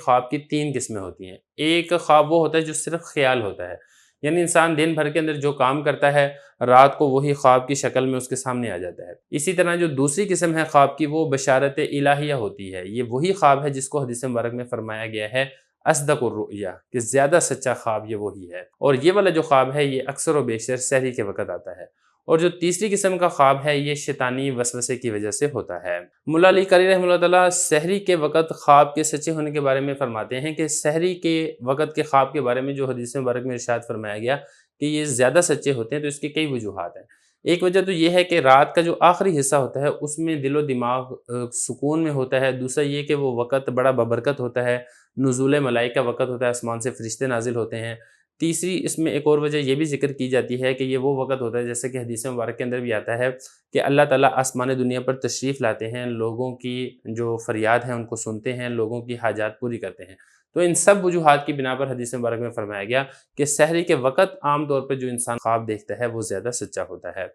خواب کی 3 قسمیں ہوتی ہیں۔ ایک خواب وہ ہوتا ہے جو صرف خیال ہوتا ہے، یعنی انسان دن بھر کے اندر جو کام کرتا ہے، رات کو وہی خواب کی شکل میں اس کے سامنے آ جاتا ہے۔ اسی طرح جو دوسری قسم ہے خواب کی، وہ بشارت الہیہ ہوتی ہے۔ یہ وہی خواب ہے جس کو حدیث مبارک میں فرمایا گیا ہے اصدق الرؤیا، کہ زیادہ سچا خواب یہ وہی ہے، اور یہ والا جو خواب ہے یہ اکثر و بیشتر سحری کے وقت آتا ہے۔ اور جو تیسری قسم کا خواب ہے یہ شیطانی وسوسے کی وجہ سے ہوتا ہے۔ ملا علی قاری رحمہ اللہ تعالیٰ سحری کے وقت خواب کے سچے ہونے کے بارے میں فرماتے ہیں کہ سحری کے وقت کے خواب کے بارے میں جو حدیث مبارک میں ارشاد فرمایا گیا کہ یہ زیادہ سچے ہوتے ہیں، تو اس کی کئی وجوہات ہیں۔ ایک وجہ تو یہ ہے کہ رات کا جو آخری حصہ ہوتا ہے اس میں دل و دماغ سکون میں ہوتا ہے۔ دوسرا یہ کہ وہ وقت بڑا ببرکت ہوتا ہے، نزول ملائکہ وقت ہوتا ہے، آسمان سے فرشتے نازل ہوتے ہیں۔ تیسری اس میں ایک اور وجہ یہ بھی ذکر کی جاتی ہے کہ یہ وہ وقت ہوتا ہے، جیسے کہ حدیث مبارک کے اندر بھی آتا ہے کہ اللہ تعالیٰ آسمان دنیا پر تشریف لاتے ہیں، لوگوں کی جو فریاد ہیں ان کو سنتے ہیں، لوگوں کی حاجات پوری کرتے ہیں۔ تو ان سب وجوہات کی بنا پر حدیث مبارک میں فرمایا گیا کہ سحری کے وقت عام طور پر جو انسان خواب دیکھتا ہے وہ زیادہ سچا ہوتا ہے۔